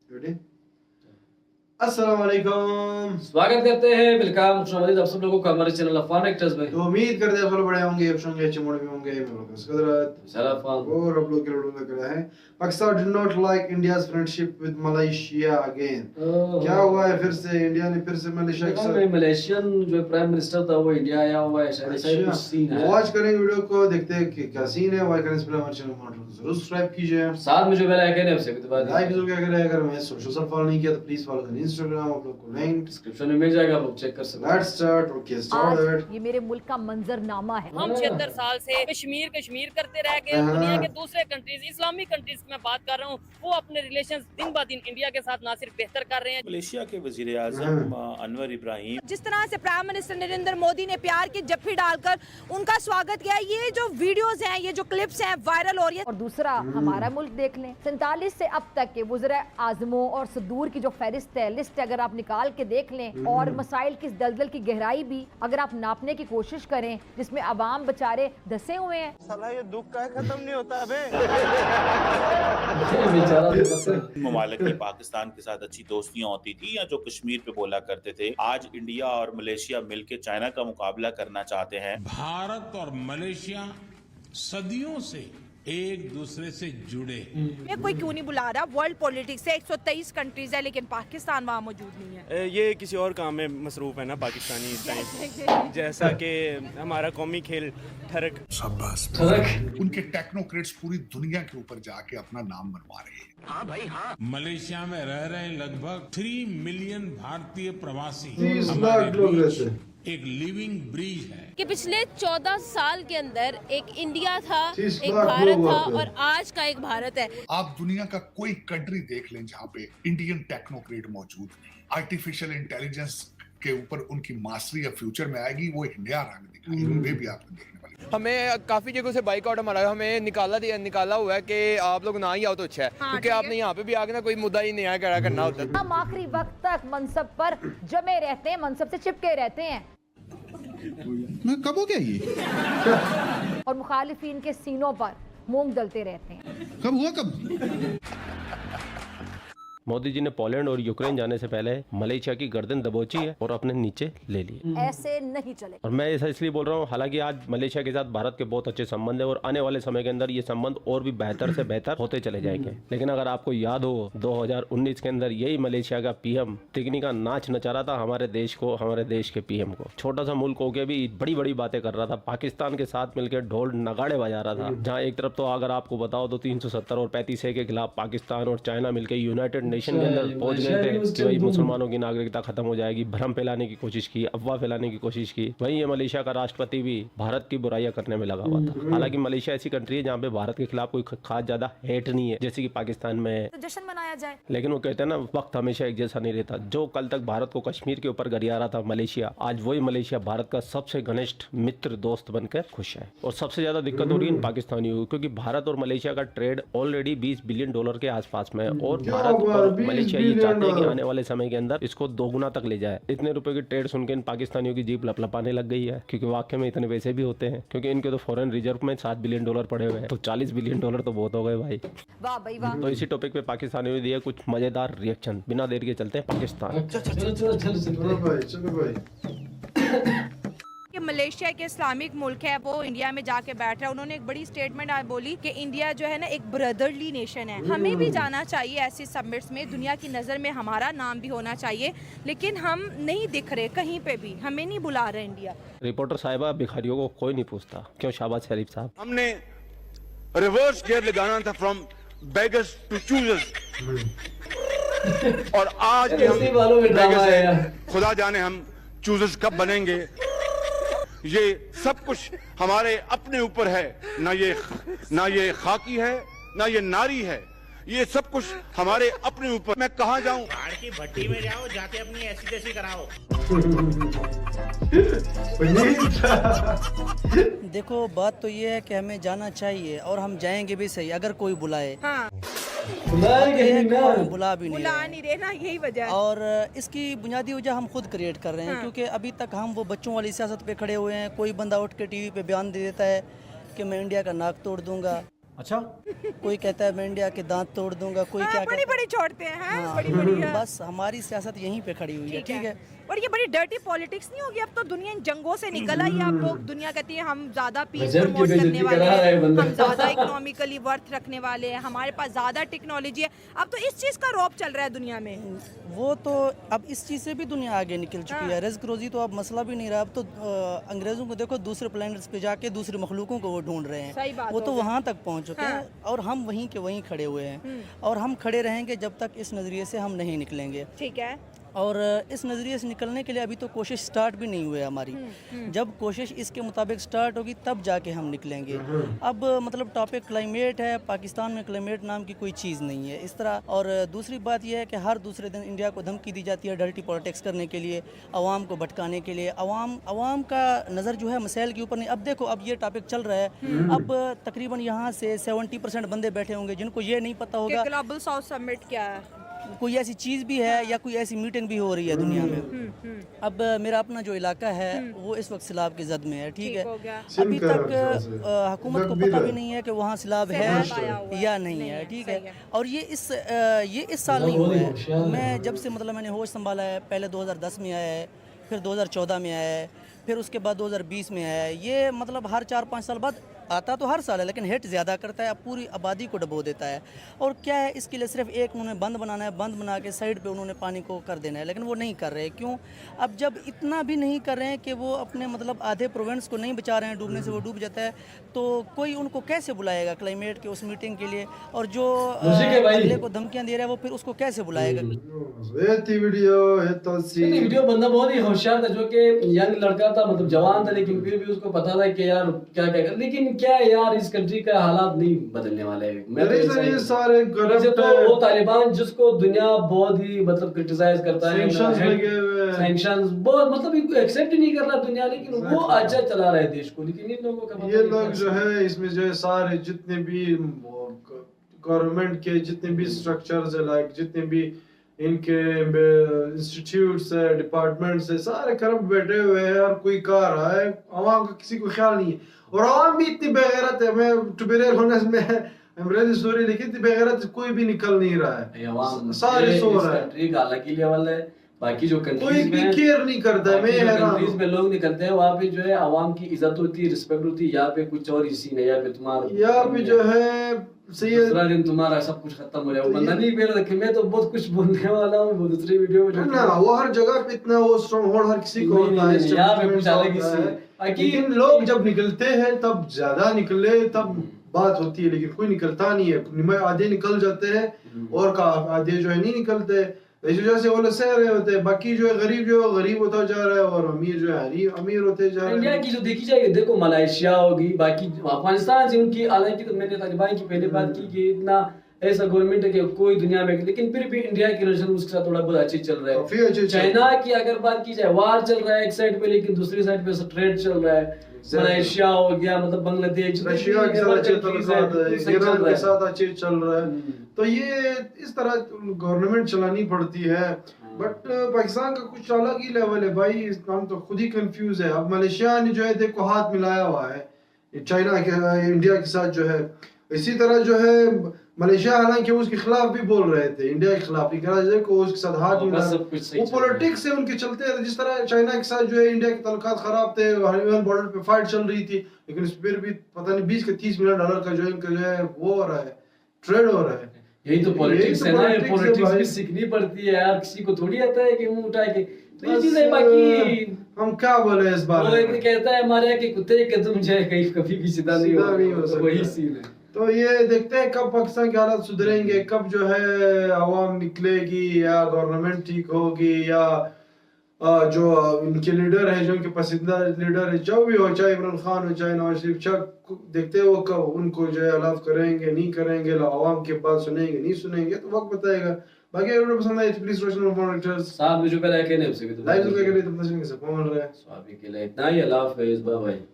Ready? अस्सलाम वालेकुम। स्वागत करते हैं, वेलकम, खुशामदीद आप सब लोगों का हमारे चैनल अफवान एक्टर्स में। तो उम्मीद करते हैं आप सब बड़े होंगे, अच्छे होंगे, अच्छे मूड में होंगे। मैं लोग हजरत सलाम अफवान। और आप लोग के लोग कर रहे हैं। Pakistan did not like India's friendship with Malaysia again. क्या हुआ है फिर से? इंडिया ने फिर से मलेशिया के साथ मलेशियन जो प्राइम मिनिस्टर था वो इंडिया आया हुआ है, शायद ऐसा ही कुछ सीन है। वॉच करेंगे वीडियो को, देखते हैं कि क्या सीन है। वॉच करने से पहले हमारे चैनल को जरूर सब्सक्राइब कीजिए, साथ में जो बेल आइकन है उसे भी दबा लाइक दीजिए। जरूर क्या करें। अगर मैं सोशल फॉलो नहीं किया तो प्लीज फॉलो करें इंस्टाग्राम, आप लोग को लिंक डिस्क्रिप्शन में मिल जाएगा, आप लोग चेक कर सकते हैं। Let's start. Okay started. ये मेरे मुल्क का मंजरनामा है। हम 76 साल से कश्मीर करते रह गए। दुनिया के दूसरे कंट्रीज, इस्लामिक कंट्रीज की मैं बात कर रहा हूँ, वो अपने रिलेशंस दिन ब दिन इंडिया के साथ ना सिर्फ बेहतर कर रहे हैं। मलेशिया के वजीर आजम अनवर इब्राहिम, जिस तरह से प्राइम मिनिस्टर नरेंद्र मोदी ने प्यार की जफ्फी डालकर उनका स्वागत किया, ये जो वीडियोस हैं, ये जो क्लिप्स हैं, वायरल हो रही है। और दूसरा हमारा मुल्क देख लें, 47 से अब तक के वज़ीर आज़मों और सदूर की जो फहरिस्त है, लिस्ट अगर आप निकाल के देख लें, और मसाइल की दलदल की गहराई भी अगर आप नापने की कोशिश करें, जिसमें अवाम बेचारे धसे हुए हैं। साला ये दुख का खत्म नहीं होता अबे। ममालिक की पाकिस्तान के साथ अच्छी दोस्तियां होती थी या जो कश्मीर पे बोला करते थे, आज इंडिया और मलेशिया मिलकर चाइना का मुकाबला करना चाहते हैं। भारत और मलेशिया सदियों से एक दूसरे से जुड़े। ये कोई क्यों नहीं बुला रहा? वर्ल्ड पॉलिटिक्स से 123 कंट्रीज है, लेकिन पाकिस्तान वहाँ मौजूद नहीं है। ये किसी और काम में मसरूफ है ना पाकिस्तानी इस टाइम, जैसा कि हमारा कौमी खेल ठरक। उनके टेक्नोक्रेट्स पूरी दुनिया के ऊपर जाके अपना नाम बनवा रहे हैं। हाँ भाई हाँ। मलेशिया में रह रहे लगभग 3 मिलियन भारतीय प्रवासी 30 हमारे लाख लोग बीच रहते हैं। एक लिविंग ब्रिज है। कि पिछले 14 साल के अंदर एक इंडिया था, 30 एक लाख भारत लोग था वहाँ पे। और आज का एक भारत है। आप दुनिया का कोई कंट्री देख लें जहाँ पे इंडियन टेक्नोक्रेट मौजूद नहीं। आर्टिफिशियल इंटेलिजेंस के ऊपर उनकी मास्टरी या फ्यूचर में आएगी, वो एक नया रंग दिखाएगी। वे भी आपको देखने वाली। हमें काफी जगहों से बाइकआउट हमारा हमें निकाला हुआ है कि आप लोग ना ही आओ तो अच्छा है, क्योंकि आपने यहाँ पे भी आगे ना कोई मुद्दा ही नया खड़ा करना होता। हम आखिरी वक्त तक मनसब पर जमे रहते हैं, मनसब से चिपके रहते हैं, मैं कब हो गया ये? और मुखालिफिन के सीनों पर मूंग दलते रहते हैं। कब हुआ कब? मोदी जी ने पोलैंड और यूक्रेन जाने से पहले मलेशिया की गर्दन दबोची है और अपने नीचे ले ली। ऐसे नहीं चले। और मैं ऐसा इसलिए बोल रहा हूँ, हालांकि आज मलेशिया के साथ भारत के बहुत अच्छे संबंध है और आने वाले समय के अंदर ये संबंध और भी बेहतर से बेहतर होते चले जाएंगे। लेकिन अगर आपको याद हो, 2019 के अंदर यही मलेशिया का पीएम तिगनी का नाच नचा रहा था हमारे देश को, हमारे देश के पीएम को। छोटा सा मुल्क होके भी बड़ी बड़ी बातें कर रहा था, पाकिस्तान के साथ मिलकर ढोल नगाड़े बजा रहा था। जहाँ एक तरफ तो अगर आपको बताओ तो 370 और 35A के खिलाफ पाकिस्तान और चाइना मिलकर यूनाइटेड नेशन के अंदर पहुंच गए थे कि भाई मुसलमानों की नागरिकता खत्म हो जाएगी, भ्रम फैलाने की कोशिश की, अफवाह फैलाने की कोशिश की। वहीं ये मलेशिया का राष्ट्रपति भी भारत की बुराइयां करने में लगा हुआ था। हालांकि मलेशिया ऐसी कंट्री है जहाँ पे भारत के खिलाफ कोई खास ज्यादा हेट नहीं है, जैसे कि पाकिस्तान में है। तो जश्न मनाया जाए। लेकिन वो कहते हैं ना, वक्त हमेशा एक जैसा नहीं रहता। जो कल तक भारत को कश्मीर के ऊपर गरिया रहा था मलेशिया, आज वही मलेशिया भारत का सबसे घनिष्ठ मित्र दोस्त बनकर खुश है। और सबसे ज्यादा दिक्कत हो रही है पाकिस्तानियों को, क्योंकि भारत और मलेशिया का ट्रेड ऑलरेडी $20 बिलियन के आसपास में है और भारत और मलेशिया ये चाहते हैं कि आने वाले समय के अंदर इसको दोगुना तक ले जाए। इतने रुपए की ट्रेड सुनकर इन पाकिस्तानियों की जीप लपलपाने लग गई है, क्योंकि वाकई में इतने पैसे भी होते हैं, क्योंकि इनके तो फॉरेन रिजर्व में $7 बिलियन पड़े हुए हैं, तो $40 बिलियन तो बहुत हो गए भाई। वाह भाई वाह। तो इसी टॉपिक पे पाकिस्तानियों ने दिया कुछ मजेदार रिएक्शन। बिना देर के चलते हैं पाकिस्तान। चलो भाई। कि मलेशिया के इस्लामिक मुल्क है, वो इंडिया में जाके बैठ रहा है। उन्होंने एक बड़ी स्टेटमेंट आज बोली कि इंडिया जो है ना एक ब्रदरली नेशन है, हमें भी जाना चाहिए ऐसी समिट्स में। दुनिया की नज़र में हमारा नाम भी होना चाहिए, लेकिन हम नहीं दिख रहे कहीं पे भी, हमें नहीं बुला रहे इंडिया। रिपोर्टर साहिबा, भिखारियों को कोई नहीं पूछता, क्यों शहबाज शरीफ साहब? हमने रिवर्स गियर लगाना था, फ्रॉम बेगर्स टू चूजर्स, और आज भी हम बेगर्स हैं। खुदा जाने हम चूजर्स कब बनेंगे। ये सब कुछ हमारे अपने ऊपर है, ना ये खाकी है, ना ये नारी है, ये सब कुछ हमारे अपने ऊपर। मैं कहाँ जाऊँ? पहाड़ की भट्टी में जाओ, जाके अपनी ऐसी तैसी कराओ। देखो, बात तो ये है कि हमें जाना चाहिए और हम जाएंगे भी सही, अगर कोई बुलाए। हाँ। बुला भी नहीं रहे ना, यही वजह। और इसकी बुनियादी वजह हम खुद क्रिएट कर रहे हैं। हाँ। क्योंकि अभी तक हम वो बच्चों वाली सियासत पे खड़े हुए हैं। कोई बंदा उठ के टीवी पे बयान दे देता है कि मैं इंडिया का नाक तोड़ दूंगा, अच्छा कोई कहता है मैं इंडिया के दांत तोड़ दूंगा, कोई क्या बड़ी बड़ी छोड़ते हैं हाँ, बड़ी बड़ी है। बस हमारी सियासत यहीं पे खड़ी हुई है, ठीक है। और ये बड़ी डर्टी पॉलिटिक्स नहीं होगी? अब तो दुनिया इन जंगों से निकल आई है। अब लोग दुनिया कहती है हम ज्यादा पीस गजब की प्रमोट करने बेइज्जती वाले करा रहा है हैं, बंदा। हम ज्यादा इकोनॉमिकली वर्थ रखने वाले हैं, हमारे पास ज्यादा टेक्नोलॉजी है। अब तो इस चीज का रौब चल रहा है दुनिया में। वो तो अब इस चीज़ से भी दुनिया आगे निकल चुकी है। रिस्क रोजी तो अब मसला भी नहीं रहा। अब तो अंग्रेज़ों को देखो, दूसरे प्लैनेट्स पे जाके दूसरे मखलूकों को वो ढूंढ रहे हैं। वो तो वहाँ तक पहुँच चुके हैं और हम वहीं के वहीं खड़े हुए हैं और हम खड़े रहेंगे जब तक इस नज़रिए से हम नहीं निकलेंगे। ठीक है। और इस नज़रिए से निकलने के लिए अभी तो कोशिश स्टार्ट भी नहीं हुई है हमारी। जब कोशिश इसके मुताबिक स्टार्ट होगी तब जाके हम निकलेंगे। अब मतलब टॉपिक क्लाइमेट है, पाकिस्तान में क्लाइमेट नाम की कोई चीज़ नहीं है इस तरह। और दूसरी बात यह है कि हर दूसरे दिन इंडिया को धमकी दी जाती है डर्टी पॉलिटिक्स करने के लिए, अवाम को भटकाने के लिए। अवाम का नज़र जो है मसाइल के ऊपर नहीं। अब देखो, अब ये टॉपिक चल रहा है, अब तकरीबन यहाँ से 70% बंदे बैठे होंगे जिनको ये नहीं पता होगा ग्लोबल साउथ समिट क्या है, कोई ऐसी चीज़ भी है या कोई ऐसी मीटिंग भी हो रही है दुनिया में। अब मेरा अपना जो इलाका है वो इस वक्त सैलाब की जद में है, ठीक है। अभी तक हुकूमत को पता भी नहीं है कि वहाँ सैलाब है या नहीं है, ठीक है। और ये इस साल नहीं हुआ है। मैं जब से मतलब मैंने होश संभाला है, पहले 2010 में आया है, फिर 2014 में आया है, फिर उसके बाद 2020 में आया है। ये मतलब हर 4-5 साल बाद आता तो हर साल है, लेकिन हिट ज़्यादा करता है, अब पूरी आबादी को डबो देता है। और क्या है, इसके लिए सिर्फ एक उन्होंने बंद बनाना है, बंद बना के साइड पे उन्होंने पानी को कर देना है, लेकिन वो नहीं कर रहे। क्यों? अब जब इतना भी नहीं कर रहे हैं कि वो अपने मतलब आधे प्रोविंस को नहीं बचा रहे हैं डूबने से, वो डूब जाता है, तो कोई उनको कैसे बुलाएगा क्लाइमेट के उस मीटिंग के लिए? और जो अगले को धमकियाँ दे रहा है वो फिर उसको कैसे बुलाएगा? वीडियो बंदा बहुत ही होशियार था, जो कि यंग लड़का था, मतलब जवान था, लेकिन फिर भी उसको पता था कि यार क्या क्या कर। लेकिन क्या है यार, इस कंट्री का हालात नहीं बदलने वाले हैं। वो तालिबान जिसको दुनिया बहुत ही मतलब क्रिटिसाइज करता है, सैंक्शंस बहुत मतलब एक्सेप्ट ही नहीं कर रहा दुनिया, लेकिन वो अच्छा चला रहा है देश को। लेकिन इन लोगों का ये लोग जो है इसमें जो है सारे जितने भी गवर्नमेंट के जितने भी स्ट्रक्चर्स है, लाइक जितने भी इनके इंस्टीट्यूट्स है, डिपार्टमेंट्स है, सारे करप्ट बैठे हुए हैं और कोई कह रहा है, आवाम का किसी को ख्याल नहीं है। और आवाम भी इतनी बेगैरत है, मैं टू बी रियल ऑनेस्ट में I'm really sorry, लेकिन इतनी बेगैरत कोई भी निकल नहीं रहा है, सारे सो रहा है। कंट्री का अलग ही लेवल है, बाकी जो कंट्रीज में केयर नहीं करता है, मैं कंट्रीज में लोग नहीं करते हैं, वहाँ पे जो है आवाम की इज्जत होती है, रिस्पेक्ट होती है। यहाँ पे कुछ और ही सीन है, यहाँ पे तुम्हारा यहाँ पे जो है सही दूसरा दिन तुम्हारा सब कुछ खत्म हो जाए। वो बंदा नहीं मेरा रखे, मैं तो बहुत कुछ बोलने वाला हूँ वो दूसरी वीडियो में ना, वो हर जगह पे इतना वो स्ट्रॉन्ग होल्ड हर किसी को होता है। यहाँ पे कुछ अलग ही सीन है। लेकिन लोग जब निकलते हैं तब ज्यादा निकले तब बात होती है, लेकिन कोई निकलता नहीं है। आधे निकल जाते हैं और आधे जो है नहीं निकलते, इस वजह से वो लोग सह रहे होते हैं। बाकी जो है गरीब जो है गरीब होता जा रहा है और अमीर जो है अमीर होते जा रहे हैं। इंडिया की जो देखी जाएगी, देखो मलेशिया होगी, बाकी अफगानिस्तान से उनकी, हालांकि तो मैंने तालिबान की पहले बात की कि इतना ऐसा गवर्नमेंट है कि कोई दुनिया में, लेकिन फिर भी इंडिया की रिलेशन उसके साथ थोड़ा बहुत अच्छे चल रहा है। चाइना की अगर बात की जाए, वार चल रहा है एक साइड पे, लेकिन दूसरी साइड पे ट्रेड चल रहा है। मलेशिया हो गया, मतलब बांग्लादेश, रशिया के साथ ईरान के साथ अच्छे चल रहा है। तो ये इस तरह गवर्नमेंट चलानी पड़ती है। बट पाकिस्तान का कुछ अलग ही लेवल है भाई, हम तो खुद ही कंफ्यूज है। अब मलेशिया ने जो है देखो हाथ मिलाया हुआ है चाइना के, इंडिया के साथ जो है। इसी तरह जो है मलेशिया हालांकि उसके खिलाफ भी बोल रहे थे, इंडिया के खिलाफ, देखो उसके साथ हाथ मिला। वो पॉलिटिक्स से उनके चलते हैं, जिस तरह चाइना के साथ जो है इंडिया के ताल्लुकात खराब थे, बॉर्डर पे फाइट चल रही थी, लेकिन फिर भी पता नहीं 20 से 30 मिलियन डॉलर का जो है वो हो रहा है, ट्रेड हो रहा है। यही तो पॉलिटिक्स है ना, पॉलिटिक्स भी सीखनी पड़ती है यार, किसी को थोड़ी आता है कि मुंह उठा के। तो ये चीज है, बाकी हम क्या बोले इस बारे में। कहता है हमारे के कुत्ते के तुम जो है कहीं कभी भी सीधा नहीं हो सकता, वही सीन है। तो ये देखते हैं कब पाकिस्तान के हालात सुधरेंगे, कब जो है आवाम निकलेगी या गवर्नमेंट ठीक होगी, या जो इनके लीडर है, जो इनके पसंदीदा लीडर है, जो भी हो, चाहे इमरान खान हो चाहे नवाज शरीफ, देखते हैं वो कब उनको जो है अलाव करेंगे नहीं करेंगे, आवाम की बात सुनेंगे नहीं सुनेंगे, तो वक्त बताएगा। बाकी अगर वीडियो पसंद आए तो प्लीज रोशन मॉनिटर्स साहब मुझे पहले कहने उससे भी तो लाइव के लिए तो पता चलेगा सब बोल रहा है। स्वाभाविक है, इतना ही। अल्लाह हाफिज़, बाय बाय।